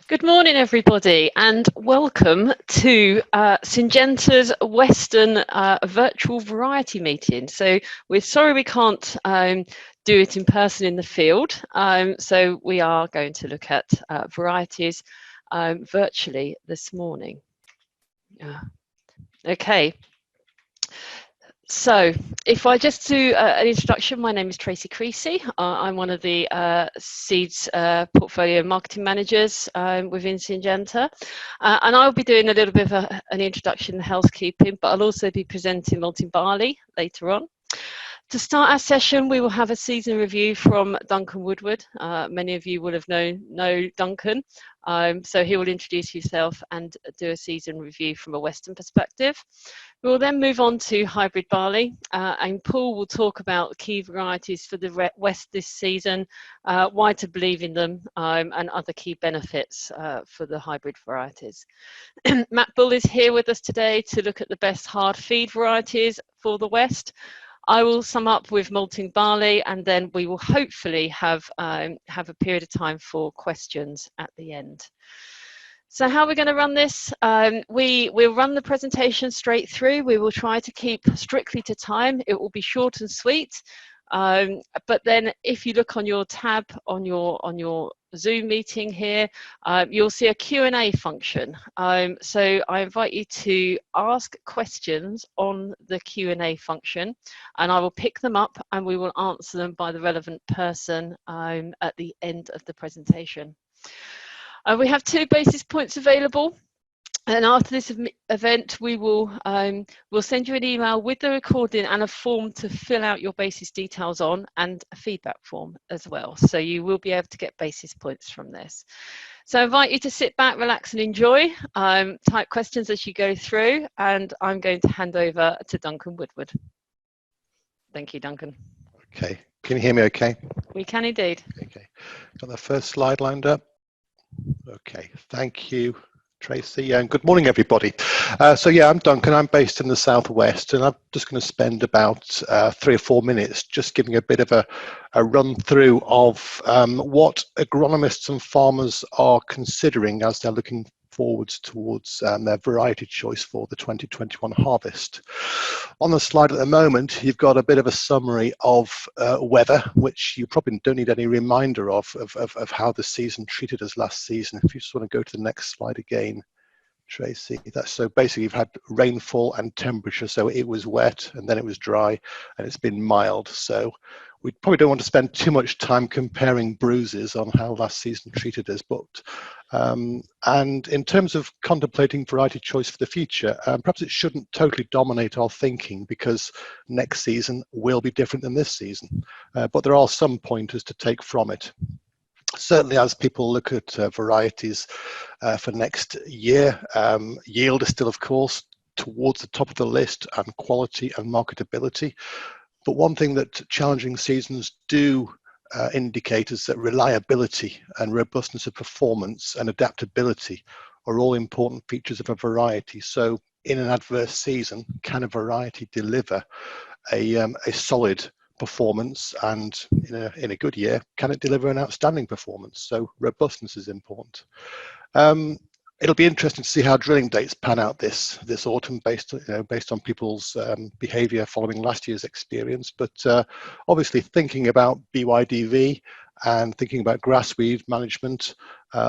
Good morning, everybody, and welcome to Syngenta's Western virtual variety meeting. So we're sorry we can't do it in person in the field, so we are going to look at varieties virtually this morning. Okay. So if I just do an introduction, my name is Tracy Creasy. I'm one of the Seeds portfolio marketing managers within Syngenta. And I'll be doing a little bit of an introduction in housekeeping, but I'll also be presenting malting barley later on. To start our session, we will have a season review from Duncan Woodward. Many of you will have know Duncan. So he will introduce himself and do a season review from a Western perspective. We will then move on to hybrid barley, and Paul will talk about key varieties for the West this season, why to believe in them, and other key benefits for the hybrid varieties. Matt Bull is here with us today to look at the best hard feed varieties for the West. I will sum up with malting barley, and then we will hopefully have a period of time for questions at the end. So how are we going to run this? We'll run the presentation straight through. We will try to keep strictly to time. It will be short and sweet. But then if you look on your tab on your Zoom meeting here, you'll see a Q&A function. So I invite you to ask questions on the Q&A function, and I will pick them up and we will answer them by the relevant person at the end of the presentation. We have 2 basis points available. And after this event, we'll send you an email with the recording and a form to fill out your basis details on, and a feedback form as well. So you will be able to get basis points from this. So I invite you to sit back, relax and enjoy. Type questions as you go through, and I'm going to hand over to Duncan Woodward. Thank you, Duncan. Okay, can you hear me okay? We can indeed. Okay, got the first slide lined up. Okay, thank you, Tracy, and good morning, everybody. So yeah, I'm Duncan. I'm based in the southwest, and I'm just going to spend about 3 or 4 minutes just giving a bit of a run through of what agronomists and farmers are considering as they're looking forwards towards their variety choice for the 2021 harvest. On the slide at the moment, you've got a bit of a summary of weather, which you probably don't need any reminder of how the season treated us last season. If you just want to go to the next slide again, Tracy. So basically you've had rainfall and temperature, so it was wet and then it was dry and it's been mild. So we probably don't want to spend too much time comparing bruises on how last season treated us, but and in terms of contemplating variety choice for the future, perhaps it shouldn't totally dominate our thinking, because next season will be different than this season, but there are some pointers to take from it. Certainly, as people look at varieties for next year, yield is still, of course, towards the top of the list, and quality and marketability. But one thing that challenging seasons do indicate is that reliability and robustness of performance and adaptability are all important features of a variety. So in an adverse season, can a variety deliver a solid performance, and in a good year, can it deliver an outstanding performance? So robustness is important. It'll be interesting to see how drilling dates pan out this autumn, based on people's behaviour following last year's experience. But obviously, thinking about BYDV and thinking about grassweed management,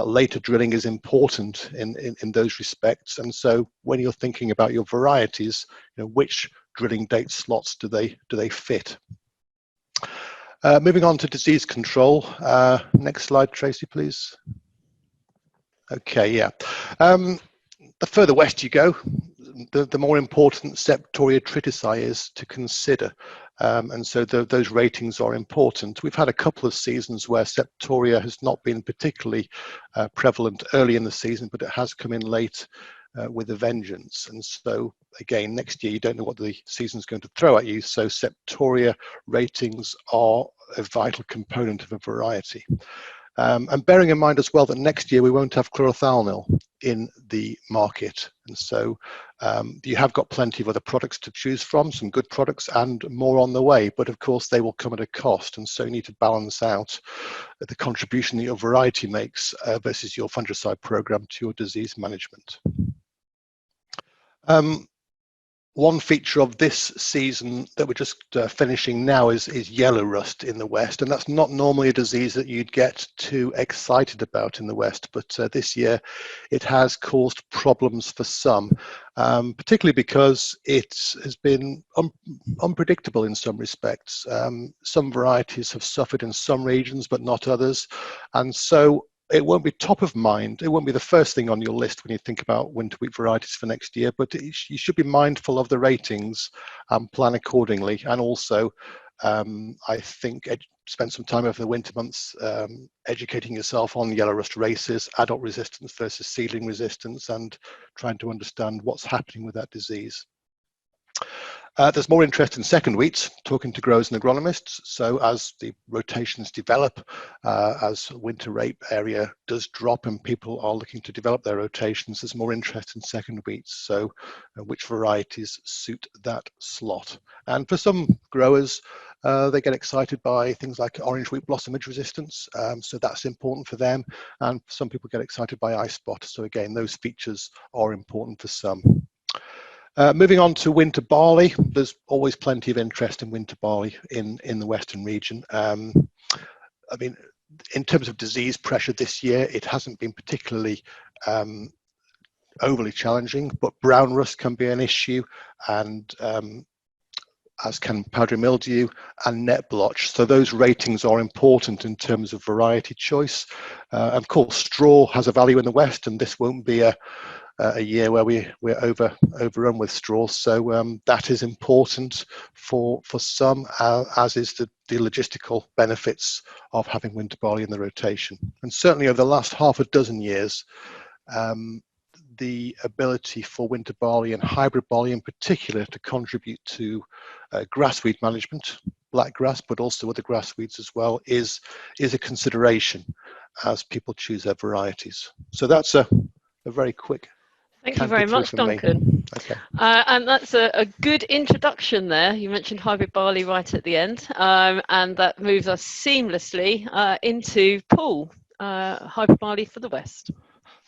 later drilling is important in those respects. And so, when you're thinking about your varieties, which drilling date slots do they fit? Moving on to disease control. Next slide, Tracy, please. Okay, yeah. The further west you go, the more important Septoria tritici is to consider. And so those ratings are important. We've had a couple of seasons where Septoria has not been particularly prevalent early in the season, but it has come in late with a vengeance. And so again, next year you don't know what the season's going to throw at you, so Septoria ratings are a vital component of a variety. And bearing in mind as well that next year we won't have chlorothalonil in the market. And so you have got plenty of other products to choose from, some good products and more on the way, but of course they will come at a cost. And so you need to balance out the contribution that your variety makes versus your fungicide program to your disease management. One feature of this season that we're just finishing now is yellow rust in the West, and that's not normally a disease that you'd get too excited about in the West, but this year it has caused problems for some, particularly because it has been unpredictable in some respects. Some varieties have suffered in some regions, but not others, and so it won't be top of mind. It won't be the first thing on your list when you think about winter wheat varieties for next year, but you should be mindful of the ratings and plan accordingly. And also, I think spend some time over the winter months educating yourself on yellow rust races, adult resistance versus seedling resistance, and trying to understand what's happening with that disease. There's more interest in second wheats, talking to growers and agronomists. So as the rotations develop, as winter rape area does drop and people are looking to develop their rotations, there's more interest in second wheats. So which varieties suit that slot? And for some growers, they get excited by things like orange wheat blossom midge resistance. So that's important for them. And some people get excited by eye spot. So again, those features are important for some. Moving on to winter barley, there's always plenty of interest in winter barley in the Western region. I mean, in terms of disease pressure this year, it hasn't been particularly overly challenging, but brown rust can be an issue, and as can powdery mildew and net blotch. So those ratings are important in terms of variety choice. Of course, straw has a value in the West, and this won't be a year where we're overrun with straw, so that is important for some, as is the logistical benefits of having winter barley in the rotation. And certainly over the last half a dozen years, the ability for winter barley and hybrid barley in particular to contribute to grassweed management, blackgrass, but also other grass weeds as well, is a consideration as people choose their varieties. So that's a very quick. Thank you very much, Duncan. Okay. And that's a good introduction there. You mentioned hybrid barley right at the end, and that moves us seamlessly into Paul, hybrid barley for the West.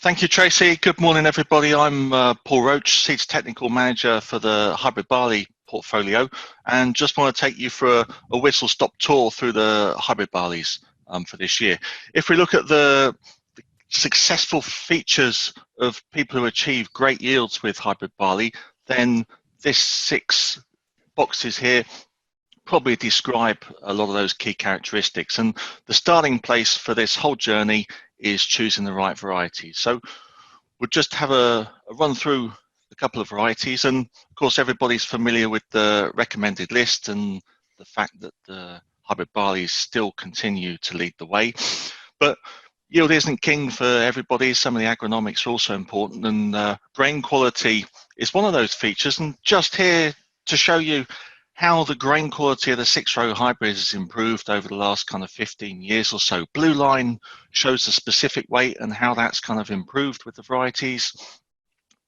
Thank you, Tracy. Good morning, everybody. I'm Paul Roach, Seeds Technical Manager for the hybrid barley portfolio, and just want to take you for a whistle-stop tour through the hybrid barleys for this year. If we look at the successful features of people who achieve great yields with hybrid barley, then this 6 boxes here probably describe a lot of those key characteristics. And the starting place for this whole journey is choosing the right varieties. So we'll just have a run through a couple of varieties, and of course everybody's familiar with the recommended list and the fact that the hybrid barleys still continue to lead the way. But yield isn't king for everybody. Some of the agronomics are also important, and grain quality is one of those features. And just here to show you how the grain quality of the 6-row hybrids has improved over the last kind of 15 years or so. Blue line shows the specific weight and how that's kind of improved with the varieties.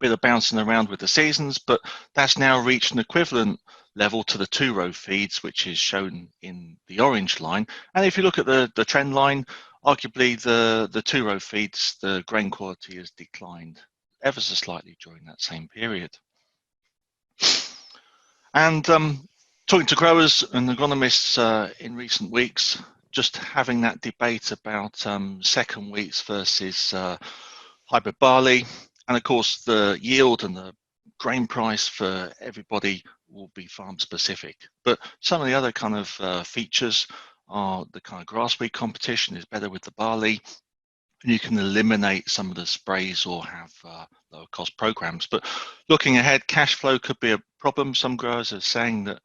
Bit of bouncing around with the seasons, but that's now reached an equivalent level to the 2-row feeds, which is shown in the orange line. And if you look at the trend line, arguably the 2-row feeds, the grain quality has declined ever so slightly during that same period. And talking to growers and agronomists in recent weeks, just having that debate about second wheats versus hybrid barley, and of course the yield and the grain price for everybody will be farm specific. But some of the other kind of features are the kind of grass weed competition is better with the barley, and you can eliminate some of the sprays or have lower cost programs. But looking ahead, cash flow could be a problem. Some growers are saying that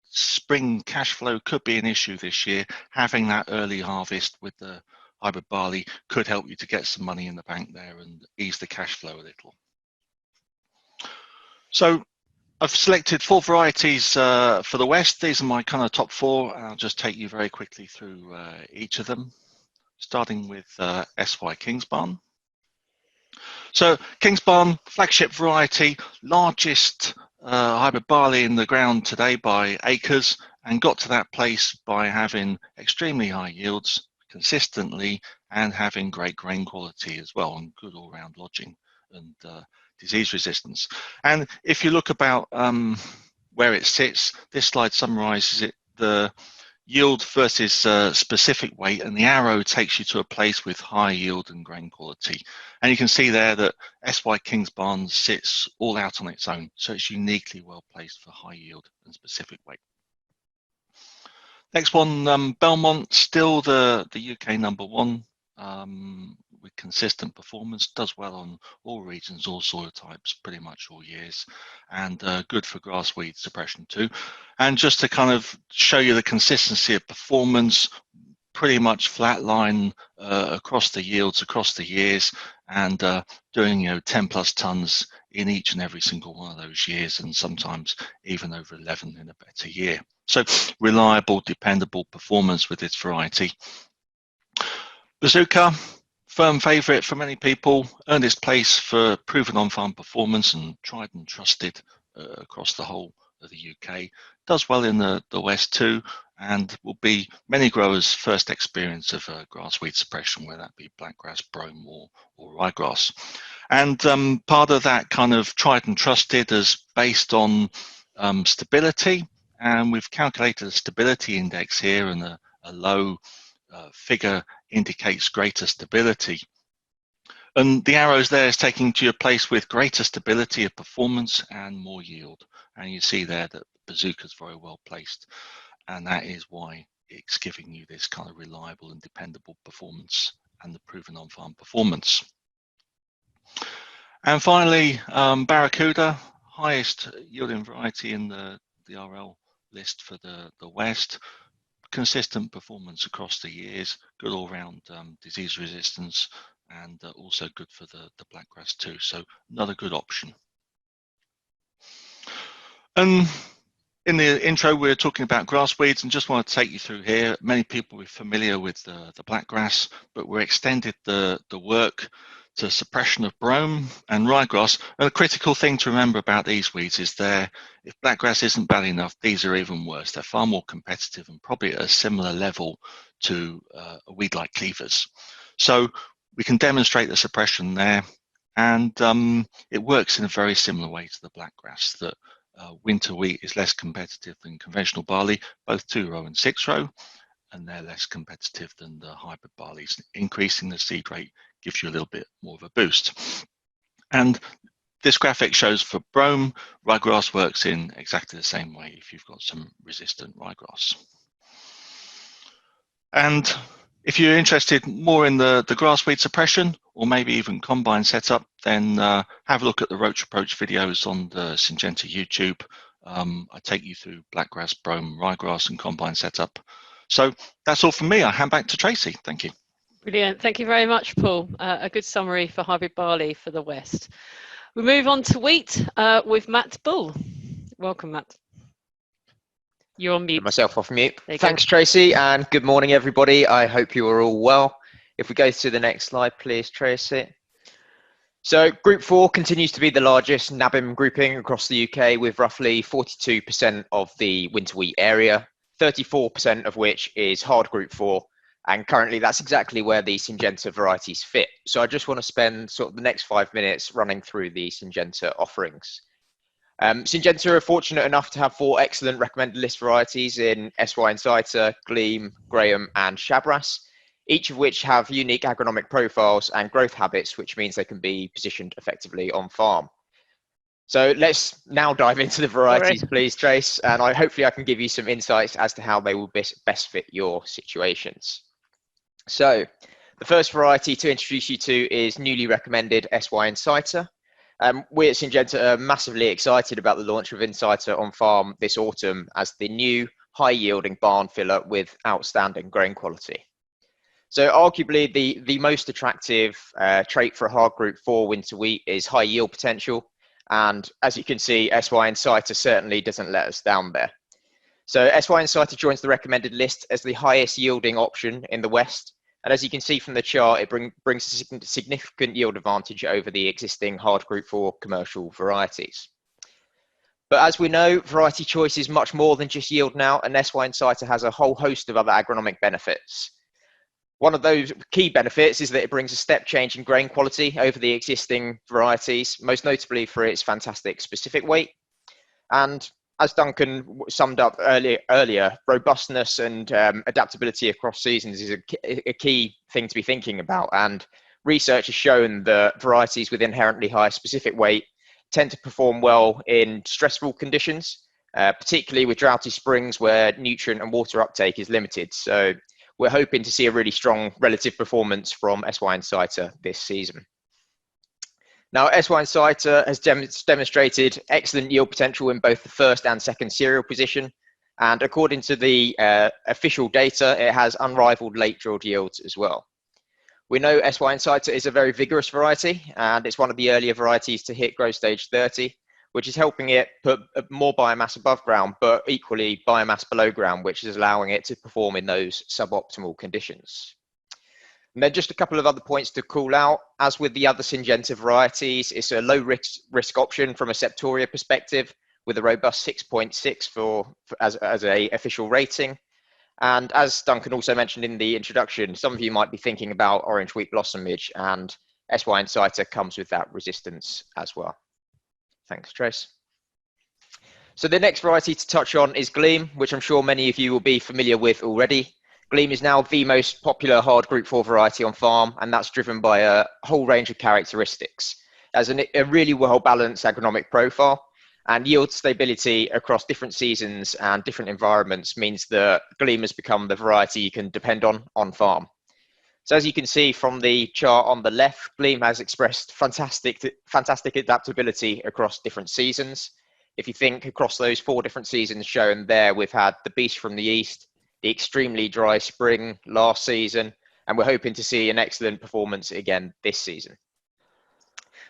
spring cash flow could be an issue this year. Having that early harvest with the hybrid barley could help you to get some money in the bank there and ease the cash flow a little. So I've selected 4 varieties for the West. These are my kind of top 4. I'll just take you very quickly through each of them. starting with SY Kingsbarn. So Kingsbarn, flagship variety, largest hybrid barley in the ground today by acres, and got to that place by having extremely high yields consistently and having great grain quality as well, and good all-round lodging and disease resistance. And if you look about where it sits, this slide summarizes it, the yield versus specific weight, and the arrow takes you to a place with high yield and grain quality. And you can see there that SY Kingsbarn sits all out on its own, so it's uniquely well placed for high yield and specific weight. Next one, Belmont, still the UK #1 with consistent performance, does well on all regions, all soil types, pretty much all years, and good for grass weed suppression too. And just to kind of show you the consistency of performance, pretty much flat line across the yields, across the years, and doing 10 plus tons in each and every single one of those years, and sometimes even over 11 in a better year. So reliable, dependable performance with this variety. Bazooka, firm favourite for many people, earned its place for proven on-farm performance and tried and trusted across the whole of the UK. Does well in the West too, and will be many growers' first experience of grass weed suppression, whether that be blackgrass, brome or ryegrass. And part of that kind of tried and trusted is based on stability, and we've calculated a stability index here, and a low figure indicates greater stability. And the arrows there is taking to a place with greater stability of performance and more yield. And you see there that Bazooka is very well placed, and that is why it's giving you this kind of reliable and dependable performance and the proven on-farm performance. And finally, Barracuda, highest yielding variety in the RL list for the West. Consistent performance across the years, good all-round disease resistance, and also good for the blackgrass too. So another good option. And in the intro, we're talking about grass weeds, and just want to take you through here. Many people are familiar with the blackgrass, but we're extended the work to suppression of brome and ryegrass. And the critical thing to remember about these weeds is if blackgrass isn't bad enough, these are even worse. They're far more competitive and probably at a similar level to a weed like cleavers. So we can demonstrate the suppression there, and it works in a very similar way to the blackgrass, that winter wheat is less competitive than conventional barley, both 2-row and 6-row, and they're less competitive than the hybrid barleys. Increasing the seed rate gives you a little bit more of a boost. And this graphic shows for brome, ryegrass works in exactly the same way if you've got some resistant ryegrass. And if you're interested more in the grass weed suppression, or maybe even combine setup, then have a look at the Roach Approach videos on the Syngenta YouTube. I take you through blackgrass, brome, ryegrass and combine setup. So that's all from me. I hand back to Tracy. Thank you. Brilliant. Thank you very much, Paul. A good summary for hybrid barley for the West. We move on to wheat with Matt Bull. Welcome, Matt. You're on mute. Myself off mute. Thanks, Tracy, and good morning, everybody. I hope you are all well. If we go to the next slide, please, Tracy. So Group 4 continues to be the largest NABIM grouping across the UK, with roughly 42% of the winter wheat area, 34% of which is hard Group 4, and currently that's exactly where the Syngenta varieties fit. So I just want to spend sort of the next 5 minutes running through the Syngenta offerings. Syngenta are fortunate enough to have 4 excellent recommended list varieties in SY Inciter, Gleam, Graham and Shabras, each of which have unique agronomic profiles and growth habits, which means they can be positioned effectively on farm. So let's now dive into the varieties, please, Trace, and hopefully I can give you some insights as to how they will best fit your situations. So the first variety to introduce you to is newly recommended SY Inciter. We at Syngenta are massively excited about the launch of Inciter on farm this autumn as the new high-yielding barn filler with outstanding grain quality. So arguably the most attractive trait for a hard Group 4 winter wheat is high yield potential. And as you can see, SY Inciter certainly doesn't let us down there. So SY Inciter joins the recommended list as the highest yielding option in the West, And as you can see from the chart, it brings a significant yield advantage over the existing hard Group 4 commercial varieties. But as we know, variety choice is much more than just yield now, and SY Insighter has a whole host of other agronomic benefits. One of those key benefits is that it brings a step change in grain quality over the existing varieties, most notably for its fantastic specific weight. And as Duncan summed up earlier, robustness and adaptability across seasons is a key thing to be thinking about. And research has shown that varieties with inherently high specific weight tend to perform well in stressful conditions, particularly with droughty springs where nutrient and water uptake is limited. So we're hoping to see a really strong relative performance from SY Insighter this season. Now, SY Insighter has demonstrated excellent yield potential in both the first and second cereal position. And according to the official data, it has unrivaled late drilled yields as well. We know SY Insighter is a very vigorous variety, and it's one of the earlier varieties to hit growth stage 30, which is helping it put more biomass above ground, but equally biomass below ground, which is allowing it to perform in those suboptimal conditions. And then just a couple of other points to call out. As with the other Syngenta varieties, it's a low risk option from a septoria perspective, with a robust 6.6 as a official rating. And as Duncan also mentioned in the introduction, some of you might be thinking about orange wheat blossomage, and SY Insighter comes with that resistance as well. Thanks, Trace. So the next variety to touch on is Gleam, which I'm sure many of you will be familiar with already. Gleam is now the most popular hard Group 4 variety on farm, and that's driven by a whole range of characteristics. It has a really well-balanced agronomic profile, and yield stability across different seasons and different environments means that Gleam has become the variety you can depend on farm. So as you can see from the chart on the left, Gleam has expressed fantastic adaptability across different seasons. If you think across those 4 different seasons shown there, we've had the beast from the east, the extremely dry spring last season, and we're hoping to see an excellent performance again this season.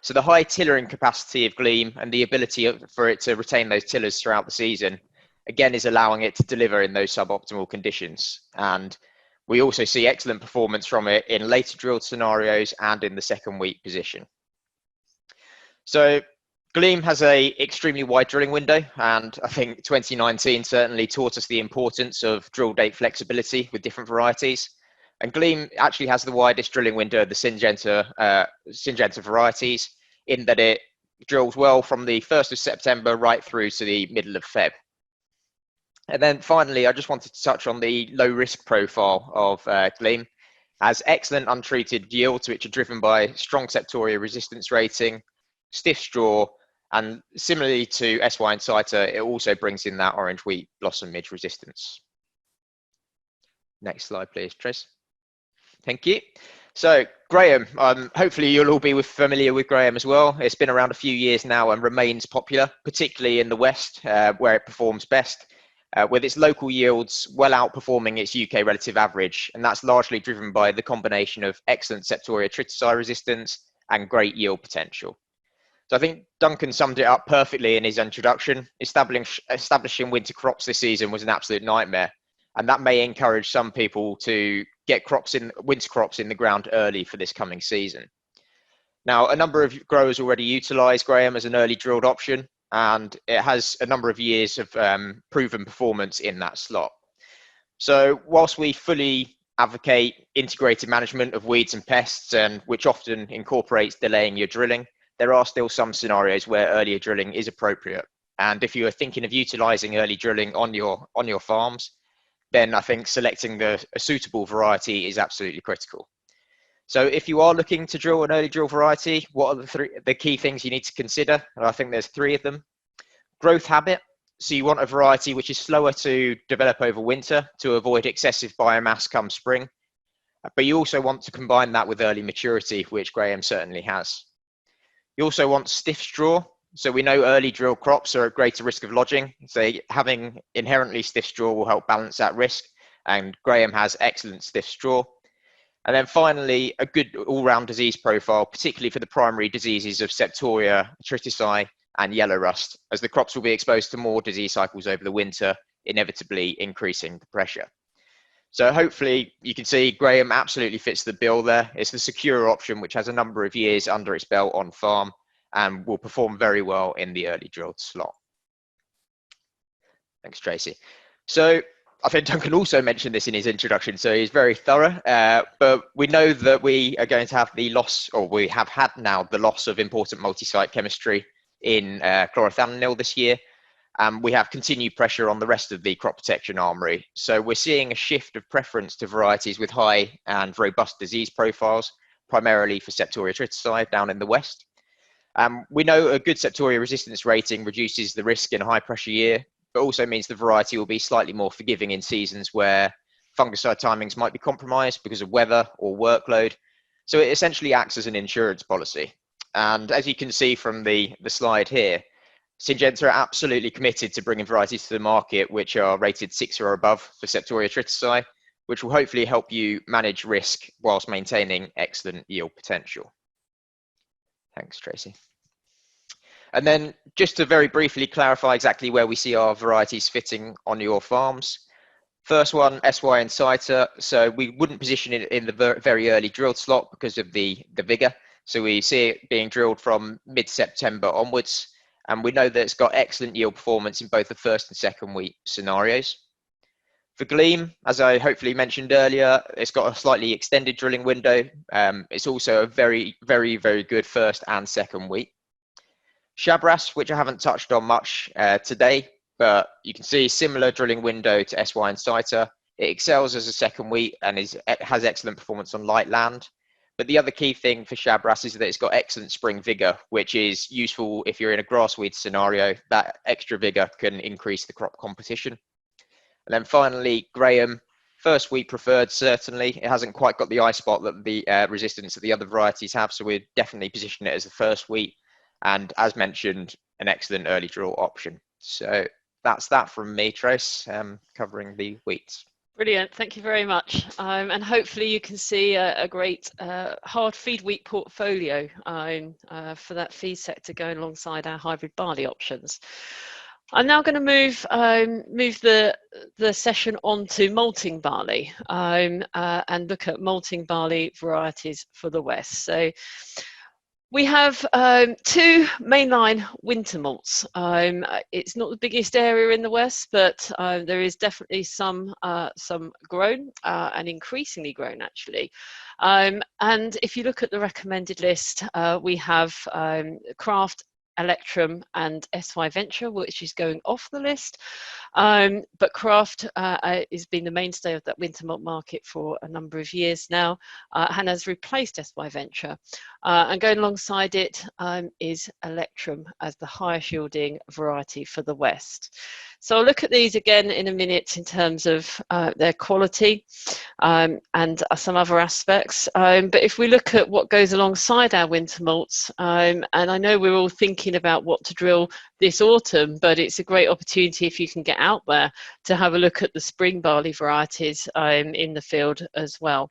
So the high tillering capacity of Gleam and the ability for it to retain those tillers throughout the season, again, is allowing it to deliver in those suboptimal conditions. And we also see excellent performance from it in later drilled scenarios and in the second wheat position. So Gleam has an extremely wide drilling window, and I think 2019 certainly taught us the importance of drill date flexibility with different varieties. And Gleam actually has the widest drilling window of the Syngenta varieties, in that it drills well from the 1st of September right through to the middle of Feb. And then finally, I just wanted to touch on the low risk profile of Gleam. It has excellent untreated yields, which are driven by strong septoria resistance rating, stiff straw, and similarly to SY Insighter, it also brings in that orange wheat blossom midge resistance. Next slide, please, Trace. Thank you. So Graham, hopefully you'll all be familiar with Graham as well. It's been around a few years now and remains popular, particularly in the West, where it performs best, with its local yields well outperforming its UK relative average. And that's largely driven by the combination of excellent septoria triticide resistance and great yield potential. So I think Duncan summed it up perfectly in his introduction. Establishing winter crops this season was an absolute nightmare, and that may encourage some people to get winter crops in the ground early for this coming season. Now, a number of growers already utilise Graham as an early drilled option, and it has a number of years of proven performance in that slot. So whilst we fully advocate integrated management of weeds and pests, and which often incorporates delaying your drilling, there are still some scenarios where earlier drilling is appropriate. And if you are thinking of utilising early drilling on your farms, then I think selecting a suitable variety is absolutely critical. So if you are looking to drill an early drill variety, what are the key things you need to consider? And I think there's 3 of them. Growth habit. So you want a variety which is slower to develop over winter to avoid excessive biomass come spring. But you also want to combine that with early maturity, which Graham certainly has. You also want stiff straw. So we know early drill crops are at greater risk of lodging. So having inherently stiff straw will help balance that risk. And Graham has excellent stiff straw. And then finally, a good all-round disease profile, particularly for the primary diseases of septoria, triticide, and yellow rust, as the crops will be exposed to more disease cycles over the winter, inevitably increasing the pressure. So hopefully you can see Graham absolutely fits the bill there. It's the secure option which has a number of years under its belt on farm and will perform very well in the early drilled slot. Thanks, Tracy. So I think Duncan also mentioned this in his introduction, so he's very thorough. But we know that we are going to have the loss, or we have had now the loss of important multi-site chemistry in chlorothalonil this year. We have continued pressure on the rest of the crop protection armory. So we're seeing a shift of preference to varieties with high and robust disease profiles, primarily for Septoria triticide down in the west. We know a good Septoria resistance rating reduces the risk in a high pressure year, but also means the variety will be slightly more forgiving in seasons where fungicide timings might be compromised because of weather or workload. So it essentially acts as an insurance policy. And as you can see from the slide here, Syngenta are absolutely committed to bringing varieties to the market which are rated 6 or above for Septoria triticide, which will hopefully help you manage risk whilst maintaining excellent yield potential. Thanks, Tracy. And then just to very briefly clarify exactly where we see our varieties fitting on your farms. First one, SY Inciter. So we wouldn't position it in the very early drilled slot because of the vigor. So we see it being drilled from mid-September onwards. And we know that it's got excellent yield performance in both the first and second wheat scenarios. For Gleam, as I hopefully mentioned earlier, it's got a slightly extended drilling window. It's also a very, very, very good first and second wheat. Chabras, which I haven't touched on much today, but you can see similar drilling window to SY Inciter. It excels as a second wheat and has excellent performance on light land. But the other key thing for Chabras is that it's got excellent spring vigor, which is useful if you're in a grassweed scenario. That extra vigor can increase the crop competition. And then finally, Graham, first wheat preferred, certainly. It hasn't quite got the eye spot that the resistance that the other varieties have, so we'd definitely position it as the first wheat. And as mentioned, an excellent early draw option. So that's that from me, Trace, covering the wheats. Brilliant, thank you very much. And hopefully you can see a great hard feed wheat portfolio for that feed sector going alongside our hybrid barley options. I'm now going to move the session on to malting barley and look at malting barley varieties for the West. So we have 2 mainline winter malts. It's not the biggest area in the West, but there is definitely some grown and increasingly grown actually. And if you look at the recommended list, we have Craft, Electrum and SY Venture, which is going off the list. But Craft has been the mainstay of that winter malt market for a number of years now and has replaced SY Venture. And going alongside it is Electrum as the highest yielding variety for the West. So I'll look at these again in a minute in terms of their quality and some other aspects. But if we look at what goes alongside our winter malts, and I know we're all thinking about what to drill this autumn, but it's a great opportunity if you can get out there to have a look at the spring barley varieties in the field as well.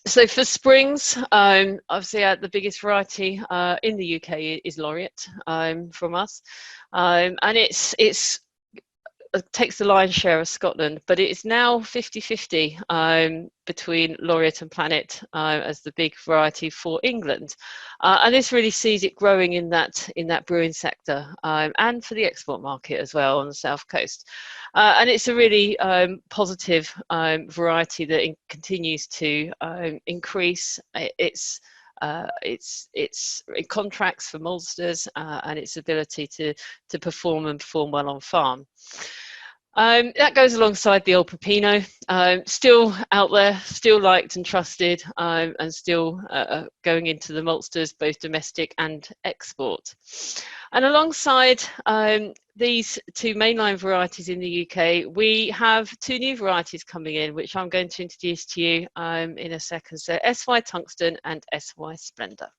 So for springs, obviously the biggest variety in the UK is Laureate from us, and it takes the lion's share of Scotland, but it is now 50-50 between Laureate and Planet as the big variety for England, and this really sees it growing in that brewing sector and for the export market as well on the south coast. And it's a really positive variety that continues to increase its contracts for maltsters and its ability to perform well on farm. That goes alongside the old Pepino, still out there, still liked and trusted, and still going into the maltsters, both domestic and export. And alongside these 2 mainline varieties in the UK, we have 2 new varieties coming in, which I'm going to introduce to you in a second. So SY Tungsten and SY Splendor.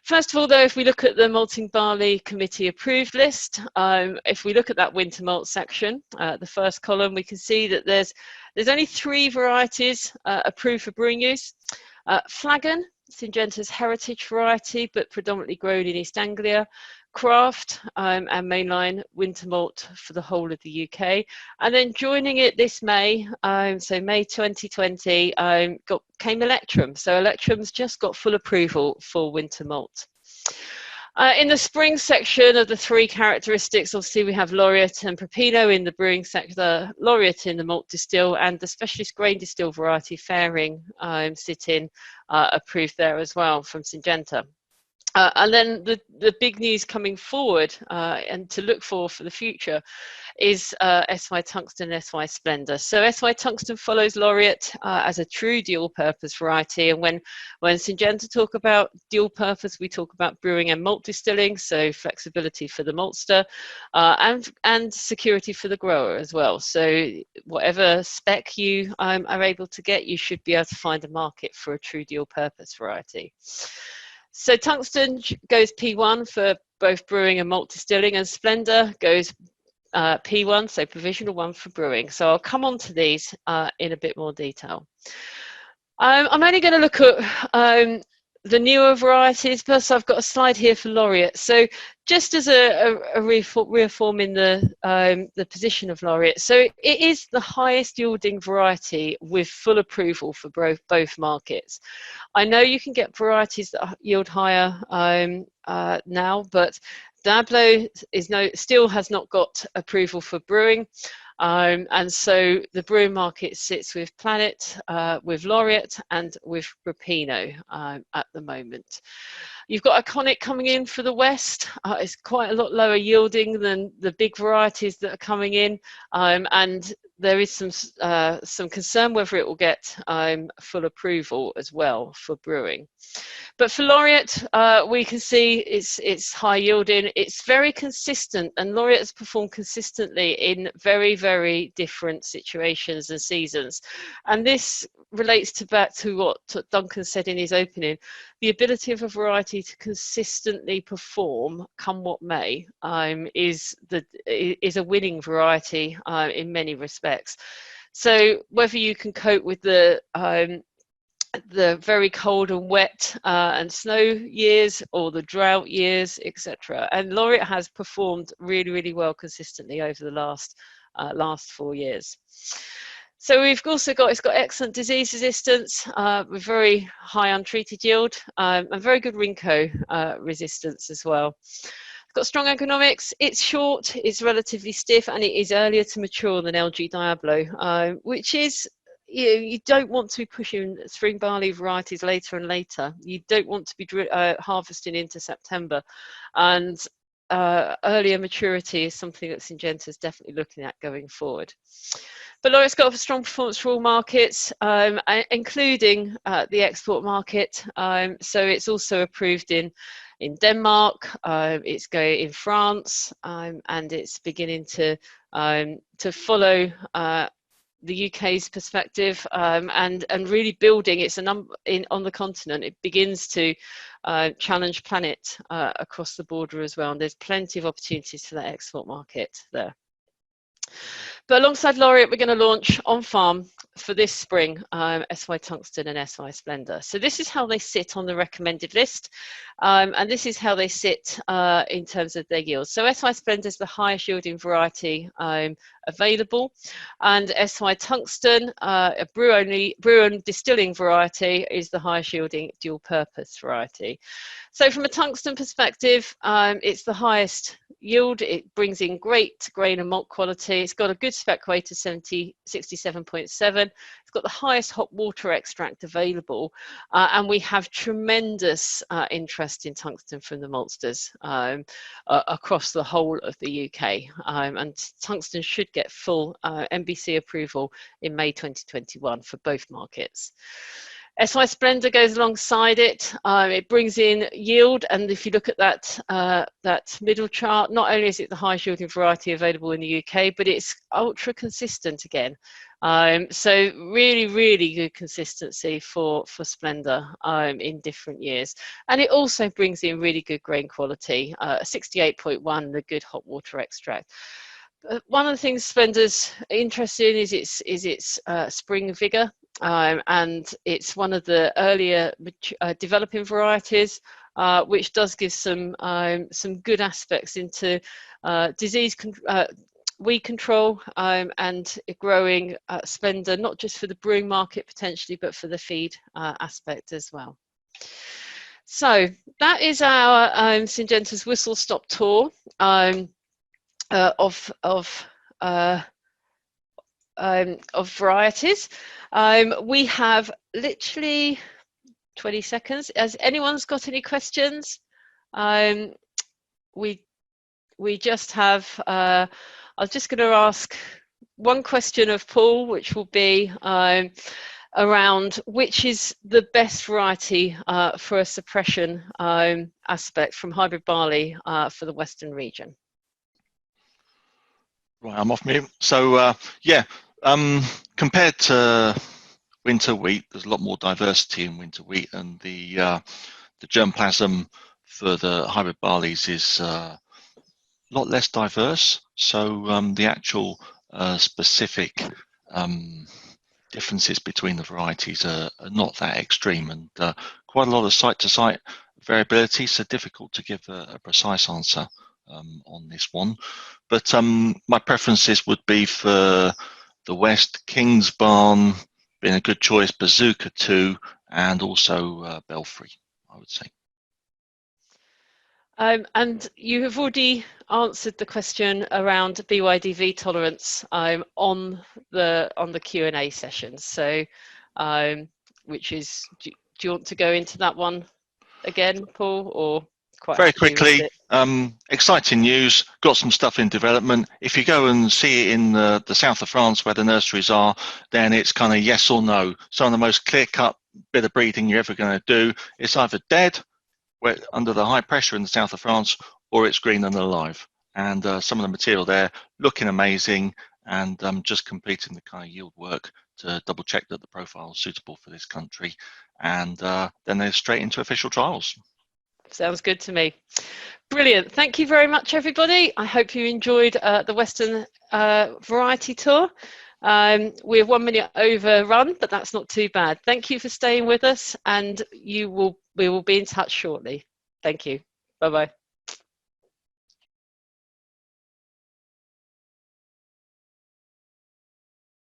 First of all, though, if we look at the Malting Barley Committee approved list, if we look at that winter malt section, the first column, we can see that there's only 3 varieties approved for brewing use. Flagon, Syngenta's heritage variety, but predominantly grown in East Anglia. craft and mainline winter malt for the whole of the UK. And then joining it this May, so May 2020, came Electrum. So Electrum's just got full approval for winter malt. In the spring section of the three characteristics, obviously we have Laureate and Peppino in the brewing sector, Laureate in the malt distill, and the specialist grain distill variety Fairing sit-in approved there as well from Syngenta. And then the big news coming forward and to look for the future is SY Tungsten and SY Splendor. So SY Tungsten follows Laureate as a true dual purpose variety. And when Syngenta talk about dual purpose, we talk about brewing and malt distilling, so flexibility for the maltster and security for the grower as well. So whatever spec you are able to get, you should be able to find a market for a true dual purpose variety. So Tungsten goes P1 for both brewing and malt distilling, and Splendor goes P1, so provisional 1 for brewing. So I'll come on to these in a bit more detail. I'm only going to look at the newer varieties, plus I've got a slide here for Laureate. So just as a reaffirming the position of Laureate, so it is the highest yielding variety with full approval for both markets. I know you can get varieties that yield higher now, but Dablo still has not got approval for brewing. And so the brewing market sits with Planet, with Laureate, and with Rapino at the moment. You've got Iconic coming in for the West. It's quite a lot lower yielding than the big varieties that are coming in, and there is some concern whether it will get full approval as well for brewing. But for Laureate, we can see it's high yielding. It's very consistent, and Laureate has performed consistently in very, very different situations and seasons. And this relates back to what Duncan said in his opening. The ability of a variety to consistently perform, come what may, is a winning variety in many respects. So whether you can cope with the very cold and wet and snow years or the drought years, etc. And Laureate has performed really, really well consistently over the last 4 years. So we've also got, it's got excellent disease resistance with very high untreated yield and very good Rinco resistance as well. It's got strong ergonomics, it's short, it's relatively stiff, and it is earlier to mature than LG Diablo, which is, you don't want to be pushing spring barley varieties later and later. You don't want to be harvesting into September. And earlier maturity is something that Syngenta is definitely looking at going forward. But Laureate's got a strong performance for all markets, including the export market. So it's also approved in Denmark, it's going in France, and it's beginning to follow the UK's perspective, and really building its on the continent. It begins to challenge Planet across the border as well, and there's plenty of opportunities for that export market there. But alongside Laureate, we're going to launch on farm for this spring SY Tungsten and SY Splendor. So this is how they sit on the recommended list, and this is how they sit in terms of their yield. So SY Splendor is the highest yielding variety available, and SY Tungsten, a brew and distilling variety, is the highest yielding dual purpose variety. So from a tungsten perspective, it's the highest yield. It brings in great grain and malt quality. It's got a good spec weight of 67.7. It's got the highest hot water extract available, and we have tremendous interest in tungsten from the maltsters across the whole of the UK, and tungsten should get full MBC approval in May 2021 for both markets. SY Splendor goes alongside it. It brings in yield, and if you look at that middle chart, not only is it the highest yielding variety available in the UK, but it's ultra consistent again. So really, really good consistency for Splendor in different years. And it also brings in really good grain quality, 68.1, the good hot water extract. One of the things Splendor's interested in is its spring vigor. And it's one of the earlier developing varieties. which does give some good aspects into weed control and growing spender, not just for the brewing market potentially, but for the feed aspect as well. So that is our Syngenta's whistle stop tour of varieties. We have literally 20 seconds. Has anyone's got any questions? We just have, I was just going to ask one question of Paul, which will be around which is the best variety for a suppression aspect from hybrid barley for the Western region. Right, I'm off mute. So yeah, compared to winter wheat, there's a lot more diversity in winter wheat, and the germplasm for the hybrid barleys is a lot less diverse. So the actual specific differences between the varieties are not that extreme, and quite a lot of site-to-site variability, so difficult to give a precise answer on this one. But my preferences would be for the West, Kingsbarn being a good choice, Bazooka 2, and also Belfry, I would say. And you have already answered the question around BYDV tolerance on the Q&A session. So, which is, do you want to go into that one again, Paul, or quite very quickly? Exciting news. Got some stuff in development. If you go and see it in the south of France where the nurseries are, then it's kind of yes or no. Some of the most clear-cut bit of breeding you're ever going to do. It's either dead, under the high pressure in the south of France, or it's green and alive. And some of the material there looking amazing, and just completing the kind of yield work to double check that the profile is suitable for this country, and then they're straight into official trials. Sounds good to me. Brilliant. Thank you very much, everybody. I hope you enjoyed the Western Variety Tour. We're 1 minute overrun, but that's not too bad. Thank you for staying with us, and we will be in touch shortly. Thank you. Bye-bye.